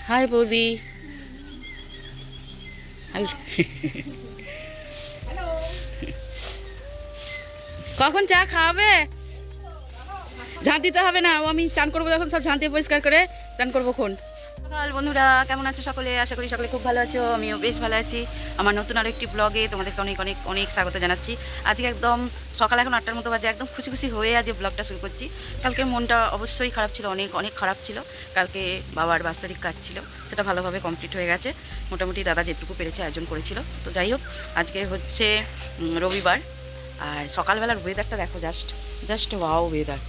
High বৌদি। কখন চা খাওয়াবে? ঝাঁট দিতে হবে না, ও আমি চান করবো যখন সব ঝাঁট দিয়ে পরিষ্কার করে চান করবো খন। সকাল বন্ধুরা, কেমন আছো সকলে? আশা করি সকলে খুব ভালো আছো, আমিও বেশ ভালো আছি। আমার নতুন আরও একটি ব্লগে তোমাদেরকে অনেক অনেক অনেক স্বাগত জানাচ্ছি। আজকে একদম সকাল এখন 8টার মতো বাজে, একদম খুশি খুশি হয়ে আজ ব্লগটা শুরু করছি। কালকে মনটা অবশ্যই খারাপ ছিল, অনেক অনেক খারাপ ছিল। কালকে বাবার বাৎসরিক কাজ ছিল, সেটা ভালোভাবে কমপ্লিট হয়ে গেছে। মোটামুটি দাদা যেটুকু পেরেছে আয়োজন করেছিল। তো যাই হোক, আজকে হচ্ছে রবিবার, আর সকালবেলার ওয়েদারটা দেখো, জাস্ট জাস্ট ওয়াও ওয়েদার।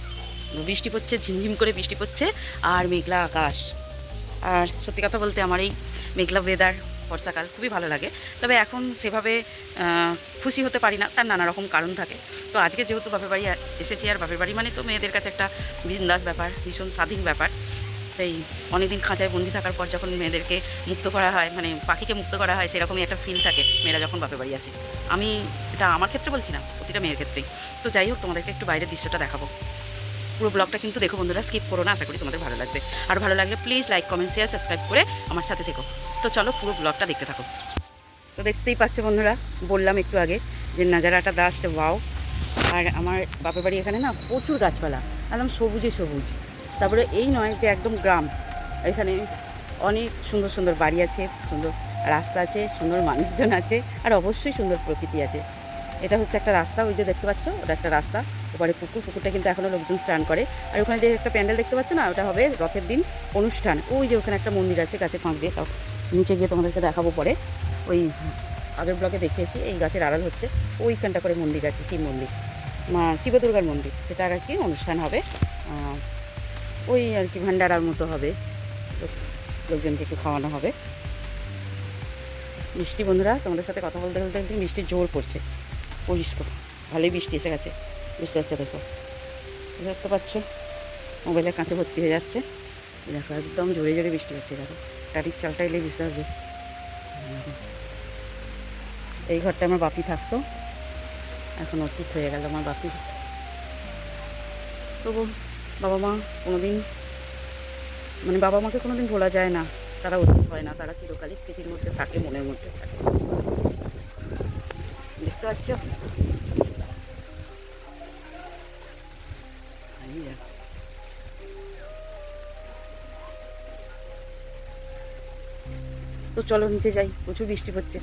বৃষ্টি পড়ছে, ঝিমঝিম করে বৃষ্টি পড়ছে, আর মেঘলা আকাশ। আর সত্যি কথা বলতে আমার এই মেঘলা ওয়েদার, বর্ষাকাল খুবই ভালো লাগে। তবে এখন সেভাবে খুশি হতে পারি না, তার নানা রকম কারণ থাকে। তো আজকে যেহেতু বাপের বাড়ি এসেছি, আর বাপের বাড়ি মানে তো মেয়েদের কাছে একটা বিন্দাস ব্যাপার, ভীষণ স্বাধীন ব্যাপার। সেই অনেকদিন খাঁচায় বন্দি থাকার পর যখন মেয়েদেরকে মুক্ত করা হয়, মানে পাখিকে মুক্ত করা হয়, সেরকমই একটা ফিল থাকে মেয়েরা যখন বাপের বাড়ি আসে। আমি এটা আমার ক্ষেত্রে বলছি না, প্রতিটা মেয়ের ক্ষেত্রেই। তো যাই হোক, তোমাদেরকে একটু বাইরের দৃশ্যটা দেখাবো। পুরো ব্লগটা কিন্তু দেখো বন্ধুরা, স্কিপ করো না, আশা করি তোমাদের ভালো লাগবে। আর ভালো লাগলে please like, comment, share, subscribe করে আমার সাথে থেকো। তো চলো পুরো ব্লগটা দেখতে থাকো। তো দেখতেই পাচ্ছ বন্ধুরা, বললাম একটু আগে যে নাজারাটা জাস্ট ওয়াও। আর আমার বাপের বাড়ি এখানে না প্রচুর গাছপালা, একদম সবুজে সবুজ। তারপরে এই নয় যে একদম গ্রাম, এখানে অনেক সুন্দর সুন্দর বাড়ি আছে, সুন্দর রাস্তা আছে, সুন্দর মানুষজন আছে, আর অবশ্যই সুন্দর প্রকৃতি আছে। এটা হচ্ছে একটা রাস্তা, ওই যে দেখতে পাচ্ছ, ওটা একটা রাস্তা। ওপারে পুকুরটা কিন্তু এখনও লোকজন স্নান করে। আর ওখানে যে একটা প্যান্ডেল দেখতে পাচ্ছ না, ওটা হবে রথের দিন অনুষ্ঠান। ওই যে ওখানে একটা মন্দির আছে গাছের ফাঁক দিয়ে, নিচে গিয়ে তোমাদেরকে দেখাবো পরে। ওই আগের ব্লকে দেখিয়েছি, এই গাছের আড়াল হচ্ছে ওইখানটা করে মন্দির আছে, শিব মন্দির, মা শিবদুর্গার মন্দির। সেটা আর কি অনুষ্ঠান হবে, ওই আর কি ভান্ডারার মতো হবে, লোকজনকে একটু খাওয়ানো হবে। মিষ্টি বন্ধুরা, তোমাদের সাথে কথা বলতে বলতে একটু মিষ্টির জোর পড়ছে, পরিষ্কার ভালোই বৃষ্টি এসে গেছে, বুঝতে পারছো? দেখো, দেখতে পাচ্ছ মোবাইলের কাছে ভর্তি হয়ে যাচ্ছে। দেখো একদম জোরে জোরে বৃষ্টি হচ্ছে। দেখো টাটির চালটা এলেই বুঝতে পারবে। এই ঘরটা আমার বাপি থাকতো, এখন অতীত হয়ে গেল আমার বাপি। তবু বাবা মা কোনোদিন, মানে বাবা মাকে কোনোদিন ভোলা যায় না, তারা অতীত হয় না, তারা চিরকালই স্মৃতির মধ্যে থাকে, মনের মধ্যে থাকে। দেখতে পাচ্ছ? তো চলো নিচে যাই, প্রচুর বৃষ্টি পড়ছে।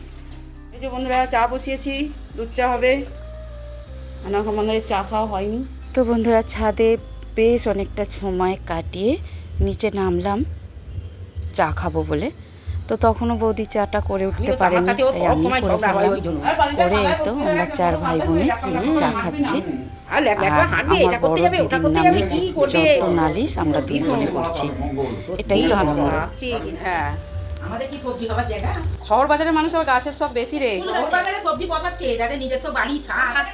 এই যে বন্ধুরা, চা বসিয়েছি, দুধ চা হবে। আমাদের চা খাওয়া হয়নি। তো বন্ধুরা, ছাদে বেশ অনেকটা সময় কাটিয়ে নিচে নামলাম চা খাবো বলে। তো তখনও বৌদি চাটা করে উঠতে পারেনি, তাই আমি করে ফেললাম। করে এই তো আমরা 4 ভাই বোনে চা খাচ্ছি। আর আমার বড় দিদির নামে যত নালিশ আমরা 2 বোনে করছি, এটাই তো আনন্দ। হ্যাঁ, আমাদের কি সবজি খাবার জায়গা? শহর বাজারের মানুষ আবার গাছের সব বেশি রে। শহর বাজারে সবজি পচাচ্ছে, যাদের নিজস্ব বাড়ি ছাদ,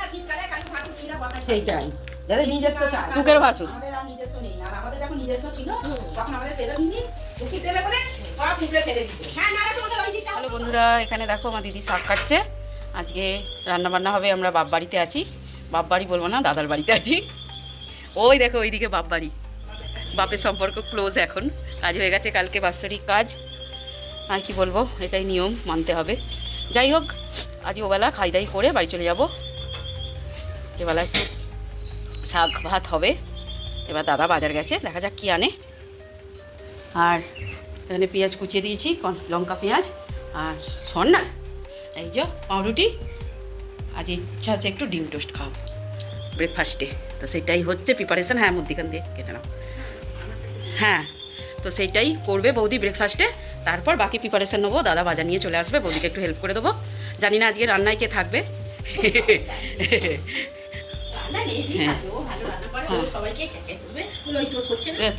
সেইটাই, যাদের নিজস্ব ছাদ, পুকুর ভাসু। আমাদের আর নিজস্ব নেই, আর আমাদের যখন নিজস্ব ছিল তখন আমাদের সেরকম জিনিস পুকুর দেবে বলে সব পুকুরে ফেলে দিত। হ্যালো বন্ধুরা, এখানে দেখো আমার দিদি শাক কাটছে। আজকে রান্না বান্না হবে। আমরা বাপ বাড়িতে আছি, বাপ বাড়ি বলবো না, দাদার বাড়িতে আছি। ওই দেখো ওইদিকে বাপ বাড়ি, বাপের সম্পর্ক ক্লোজ। এখন কাজ হয়ে গেছে, কালকে বাৎসরিক কাজ, আর কি বলবো, এটাই নিয়ম, মানতে হবে। যাই হোক, আজ ওবেলা খাই দাই করে বাড়ি চলে যাব। এবেলা একটু শাক ভাত হবে। এবার দাদা বাজার গেছে, দেখা যাক কী আনে। আর এখানে পেঁয়াজ কুচিয়ে দিয়েছি, লঙ্কা পেঁয়াজ আর সন্ন্যার, এই যে পাউরুটি। আজ ইচ্ছা আছে একটু ডিম টোস্ট খাও ব্রেকফাস্টে, তো সেটাই হচ্ছে প্রিপারেশান। হ্যাঁ, মধ্যিখান দিয়ে কেটে নাও। হ্যাঁ, তো সেইটাই করবে বৌদি ব্রেকফাস্টে। তারপর বাকি প্রিপারেশান নেবো, দাদা বাজার নিয়ে চলে আসবে, বৌদিকে একটু হেল্প করে দেবো। জানি না আজকে রান্নায় কে থাকবে।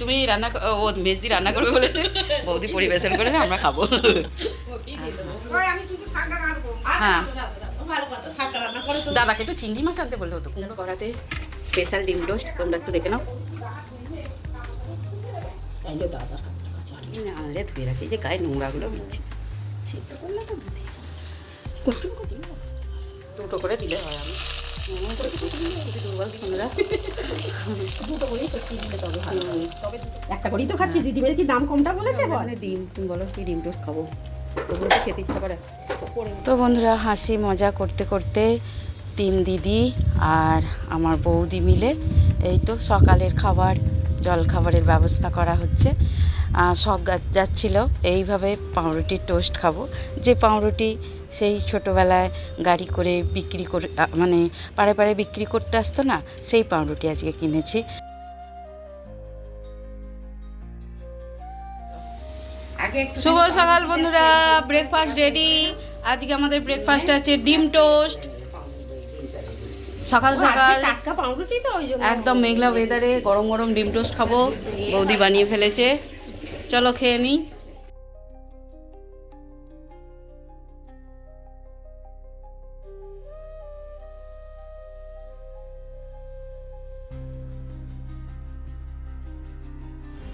তুমি রান্না, ও মেজদি রান্না করবে বলেছে, বৌদি পরিবেশন করে আমরা খাবো। হ্যাঁ, দাদাকে একটু চিংড়ি মাছ আনতে বললে হতো। কুমড়ো কড়াতে স্পেশাল ডিম টোস্ট, তোমরা একটু দেখে নাও। আনলে ধুয়ে রাখি, যে গায়ে নোংরাগুলো দিচ্ছি, দুটো করে দিলে হয়। আমি একটা করেই তো খাচ্ছি। দিদিমের কি দাম কমটা বলেছে? ডিম, তুমি বলো কি ডিম টোস্ট খাবো, খেতে ইচ্ছা করে। তো বন্ধুরা হাসি মজা করতে করতে 3 দিদি আর আমার বৌদি মিলে এই তো সকালের খাবার জলখাবারের ব্যবস্থা করা হচ্ছে। শখ যাচ্ছিল এইভাবে পাউরুটির টোস্ট খাবো, যে পাউরুটি সেই ছোটোবেলায় গাড়ি করে বিক্রি করে মানে পাড়ে পাড়ে বিক্রি করতে আসতো না, সেই পাউরুটি আজকে কিনেছি। শুভ সকাল বন্ধুরা, ব্রেকফাস্ট রেডি। আজকে আমাদের ব্রেকফাস্টে আছে ডিম টোস্ট। সকাল সকাল টাটকা পাউরুটি তো, ওই জন্য একদম মেঘলা ওয়েদারে গরম গরম ডিম টোস্ট খাবো, বৌদি বানিয়ে ফেলেছে। চলো খেয়ে নিই।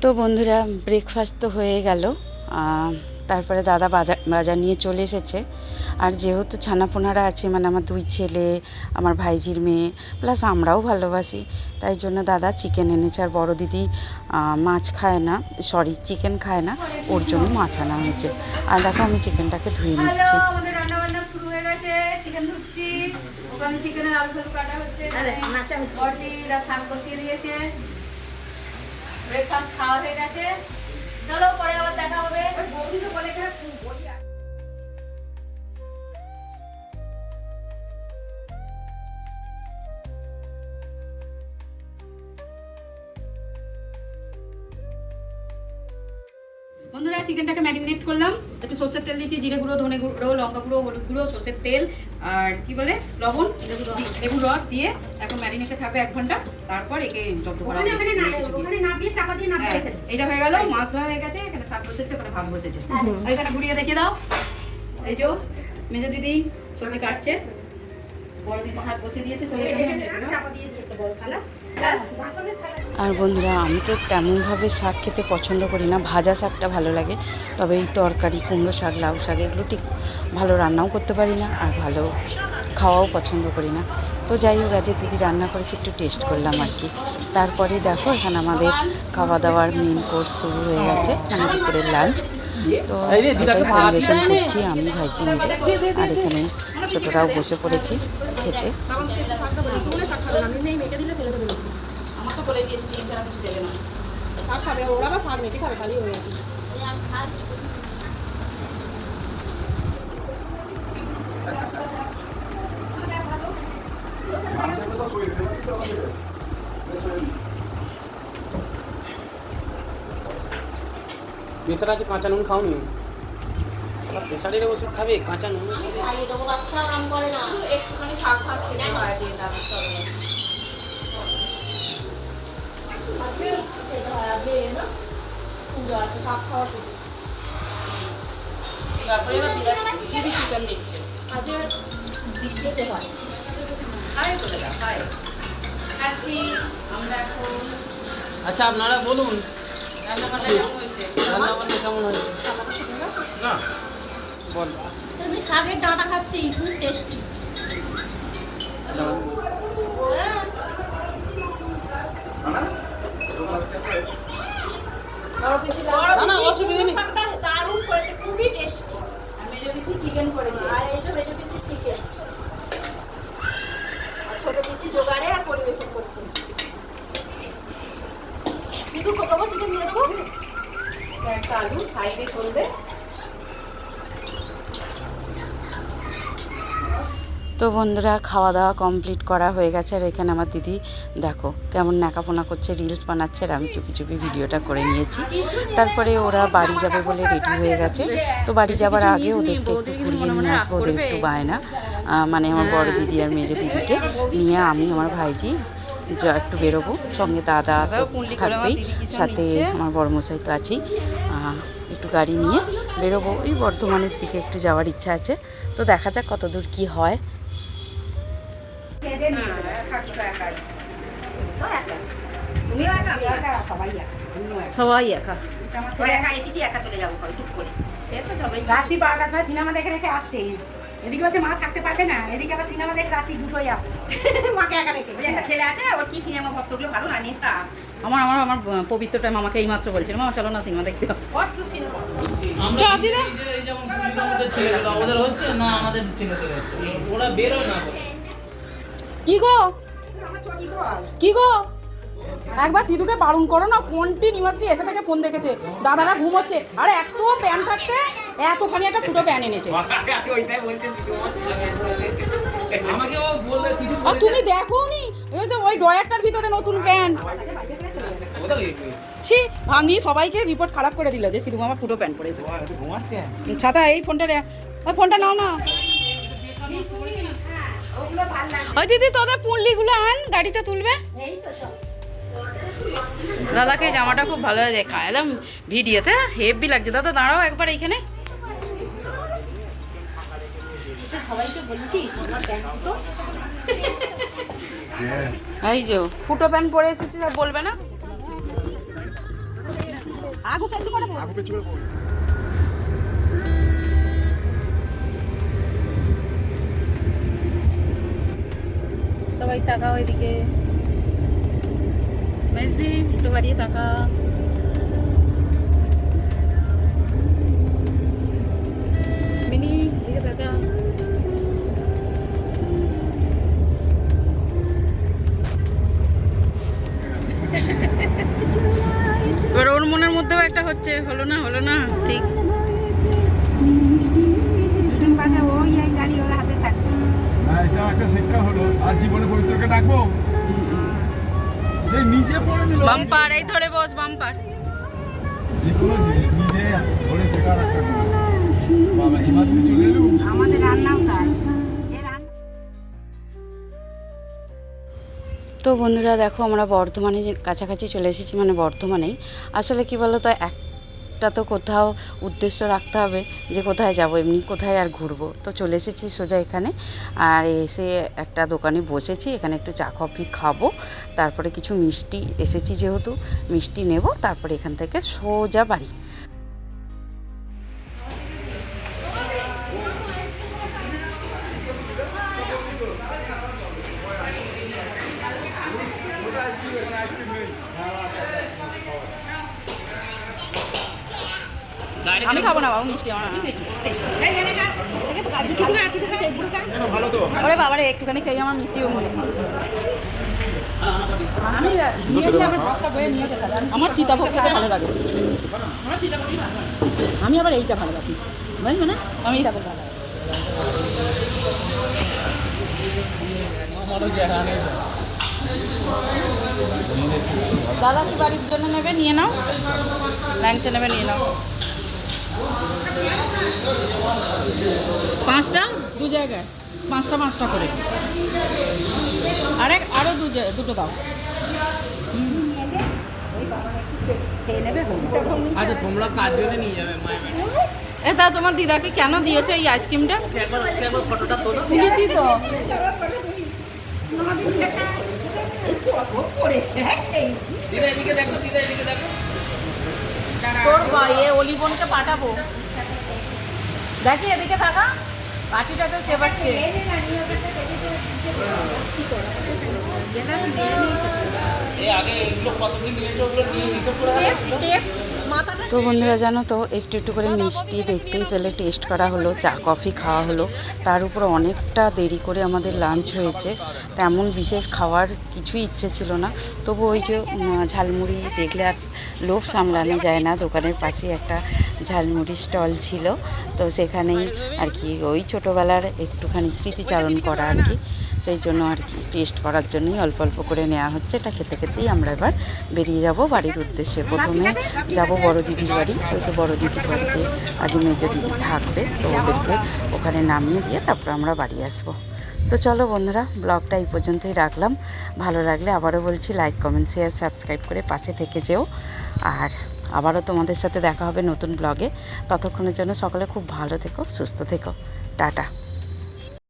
তো বন্ধুরা ব্রেকফাস্ট তো হয়ে গেল, তারপরে দাদা বাজার নিয়ে চলে এসেছে। আর যেহেতু ছানাপোনারা আছে, মানে আমার 2 ছেলে, আমার ভাইজির মেয়ে, প্লাস আমরাও ভালোবাসি, তাই জন্য দাদা চিকেন এনেছে। আর বড় দিদি মাছ খায় না, সরি চিকেন খায় না, ওর জন্য মাছ আনা হয়েছে। আর দেখো আমি চিকেনটাকে ধুয়ে নিচ্ছি। আমাদের রান্না বান্না শুরু হয়ে গেছে, চিকেন ধুচ্ছি, ওখানে চিকেনের আলু কাটা হচ্ছে, বড়দির শাক বসিয়ে দিয়েছে। ব্রেকফাস্ট খাওয়া হয়ে গেছে, চলো পরে আবার দেখা হবে। বন্ধুরা চিকেনটাকে ম্যারিনেট করলাম, একটু সর্ষের তেল দিয়েছি, জিরে গুঁড়ো, ধনে গুঁড়ো, লঙ্কা গুঁড়ো, হলুদ গুঁড়ো, সর্ষের তেল আর কি বলে লবণ, লেবুর রস দিয়ে এখন ম্যারিনেটে থাকবে 1 ঘন্টা। তারপর একে জব্দ করা হবে। এটা হয়ে গেল, মাছ ধোয়া হয়ে গেছে, এখানে শাক বসেছে, ওখানে ভাত বসেছে। এখানে ঘুরিয়ে দেখিয়ে দাও। এই যে মেজো দিদি সবজি কাটছে, বড় দিদি শাক বসে দিয়েছে। আর বন্ধুরা আমি তো তেমনভাবে শাক খেতে পছন্দ করি না, ভাজা শাকটা ভালো লাগে, তবে এই তরকারি কুমড়ো শাক, লাউ শাক এগুলো ঠিক ভালো রান্নাও করতে পারি না, আর ভালো খাওয়াও পছন্দ করি না। তো যাই হোক আজকে দিদি রান্না করেছে, একটু টেস্ট করলাম আর কি। তারপরে দেখো এখানে আমাদের খাওয়া দাওয়ার মেন কোর্স শুরু হয়ে গেছে, মানে দুপুরের লাঞ্চ। তো এটাই পরিবেশন করছি আমি, ভাইজি মিলে। আর এখানে ছোটরাও বসে পড়েছি খেতে। আমার তো বলে দিয়েছি চিকেন ছাড়া কিছু দেবে না। শাক খাবে ওরা, বা শাক মেটে খাবে, খালি হয়ে গেছে। প্রেশার আছে, কাঁচা নুন খাওনি? প্রেশারের ওষুধ খাবে, কাঁচা নুন একটুখানি শাক ভাত খেতে হয় দিয়ে তারপরে দিদি চিকেন দিচ্ছে, দিতে হয়। খাচ্ছি আমরা এখন। আচ্ছা আপনারা বলুন রান্না বান্না কেমন হয়েছে? রান্না বান্না কেমন হয়েছে? না বল। আমি শাকের ডাঁটা খাচ্ছি, খুব টেস্টি। না অসুবিধা নেই, দারুণ করেছে, খুবই টেস্টি। আর মেজো পিসি চিকেন করেছে, আর এই যে মেজো পিসি চিকেন, আর ছোট পিসি জোগাড়ে আর পরিবেশন করছে। চিকু কোথাও চিকেন দিয়ে দেবো, একটা আলু সাইডে করবে। তো বন্ধুরা খাওয়া দাওয়া কমপ্লিট করা হয়ে গেছে। আর এখানে আমার দিদি দেখো কেমন ন্যাকাপোনা করছে, রিলস বানাচ্ছে, আর আমি চুপি চুপি ভিডিওটা করে নিয়েছি। তারপরে ওরা বাড়ি যাবে বলে রেডি হয়ে গেছে। তো বাড়ি যাবার আগে ওদেরকে একটু ঘুরিয়ে নিয়ে আসবো, ওদের একটু বায়না, মানে আমার বড় দিদি আর মেজো দিদিকে নিয়ে আমি আমার ভাইজি যা একটু বেরোবো। সঙ্গে দাদা তো থাকবেই, সাথে আমার বড়মশাই তো আছেই। একটু গাড়ি নিয়ে বেরোবো, ওই বর্ধমানের দিকে একটু যাওয়ার ইচ্ছা আছে। তো দেখা যাক কত দূর কী হয়। সবাই একা একা এসেছি, একা চলে যাবো রাত্রি 12টার সময় সিনেমা দেখে রেখে আসছে। এদিকে হচ্ছে মা থাকতে পারবে না, এদিকে আবার সিনেমা দেখে রাত্রি দুটোই আসছে। মাকে একা রেখে ওই যে একটা ছেলে আছে, ওর কি সিনেমা ভক্তগুলো ভালো না নেশা। আমার আমার আমার পবিত্রটা মামাকে এইমাত্র বলছিল, মামা চলো না সিনেমা দেখতে হবে। কি সিনেমা চল দিদা। এই যেমন আমাদের ছেলেগুলো ওদের হচ্ছে না, আমাদের ছেলেদের হচ্ছে, ওরা বেরোয় না। কি গো কি গো, একবার সিধুকে বারণ করো না, কন্টিনিউয়াসলি এসে থেকে ফোন দেখেছে, দাদারা ঘুমোচ্ছে। আরে এত প্যান থাকতে এতখানি একটা ফুটো প্যান এনেছে। ওইটাই বলতে আমাকে ও বললে কিছু আর তুমি দেখো নি ওই তো ওই ড্রয়ারটার ভিতরে নতুন প্যান্ট। ছি, ভাঙি সবাইকে রিপোর্ট খারাপ করে দিল যে সিধু মামা ফুটো প্যান্ট পরেছে। ছাতা এই ফোনটা ওই ফোনটা নাও না। ওই দিদি তোদের পুল্লিগুলো আন, গাড়িতে তুলবে। দাদাকে জামাটা খুব ভালো লাগে, খাইলাম ভিডিওতে, হেভি লাগছে। দাদা দাঁড়াও একবার এইখানে। সবাইকে বলছি আমার প্যান্ট তো এই যে ফুটো প্যান্ট পরে এসেছি, আর বলবে না। আগু পেছু করে সবাই তাকাও এদিকে। মেজদি একটু বাড়িয়ে তাকা। মিনি এদিকে তাকা। এবার ওর মনের মধ্যেও একটা হচ্ছে, হলো না হলো না ঠিক। ওই গাড়িওয়ালা হাতে থাকবে। হ্যাঁ, এটা একটা শিক্ষা হলো। আর জীবনে পবিত্রকে ডাকবো, যে নিজে পড়ে নিল। বাম্পার এই ধরে বস, বাম্পার। যেগুলো নিজে ধরে শেখার একটা গুণ। বাবা হিমাদ্রি চলে এলো। আমাদের রান্নাও তাই। তো বন্ধুরা দেখো, আমরা বর্ধমানে কাছাকাছি চলে এসেছি, মানে বর্ধমানেই। আসলে কি বলো তো, একটা তো কোথাও উদ্দেশ্য রাখতে হবে যে কোথায় যাব, এমনি কোথায় আর ঘুরবো। তো চলে এসেছি সোজা এখানে, আর এসে একটা দোকানে বসেছি, এখানে একটু চা কফি খাবো, তারপরে কিছু মিষ্টি এসেছি যেহেতু মিষ্টি নেব, তারপরে এখান থেকে সোজা বাড়ি। আমি খাবো না বাবু মিষ্টি, আমার ওরে বাবারে একটুখানি খেয়ে আমার মিষ্টি। আমি নিয়ে গিয়ে আমার বস্তা বয়ে নিয়ে যেতে, আমার সীতাভোগ খেতে ভালো লাগে। আমি আবার এইটা ভালোবাসি, বুঝলি না, আমি সীতাভোগ ভালো। দাদা কি বাড়ির জন্য নেবে, নিয়ে নাও। ল্যাংচা নেবে, নিয়ে নাও। 5টা দু জায়গায়, 5টা করে। আরো দুটো দাও। আচ্ছা, তোমরা কার জন্য নিয়ে যাবে মায়ের? তা তোমার দিদাকে কেন দিয়েছো এই আইসক্রিমটা? একবার ফটোটা তোলো। তুলেছি তো। দিদা এদিকে দেখো, দিদা এদিকে দেখো। তোর অলিবনকে পাঠাবো, দেখি এদিকে থাকা পাটিটাকে চেবাচ্ছে। আগে এগুলো কতদিন নিয়েছো, ওগুলো নিয়ে হিসাব করে তো বন্ধুরা জানো তো, একটু একটু করে মিষ্টি দেখতেই পেলে টেস্ট করা হলো, চা কফি খাওয়া হলো, তার উপর অনেকটা দেরি করে আমাদের লাঞ্চ হয়েছে। তেমন বিশেষ খাওয়ার কিছুই ইচ্ছে ছিল না, তবু ওই যে ঝালমুড়ি দেখলে আর লোভ সামলানো যায় না। দোকানের পাশে একটা ঝালমুড়ি স্টল ছিল, তো সেখানেই আর কি ওই ছোটোবেলার একটুখানি স্মৃতিচারণ করা আর কি, সেই জন্য আর কি টেস্ট করার জন্যই অল্প অল্প করে নেওয়া হচ্ছে। এটা খেতে খেতেই আমরা এবার বেরিয়ে যাব বাড়ির উদ্দেশ্যে। প্রথমে যাব বড় দিদির বাড়ি, ওই তো বড় দিদির বাড়িতে আজ মেজো দিদি থাকবে, তো ওদেরকে ওখানে নামিয়ে দিয়ে তারপর আমরা বাড়ি আসবো। তো চলো বন্ধুরা, ব্লগটা এই পর্যন্তই রাখলাম। ভালো লাগলে আবারও বলছি লাইক কমেন্ট শেয়ার সাবস্ক্রাইব করে পাশে থেকে যেও, আর আবারও তোমাদের সাথে দেখা হবে নতুন ব্লগে। ততক্ষণের জন্য সকলে খুব ভালো থেকো, সুস্থ থেকো, টাটা।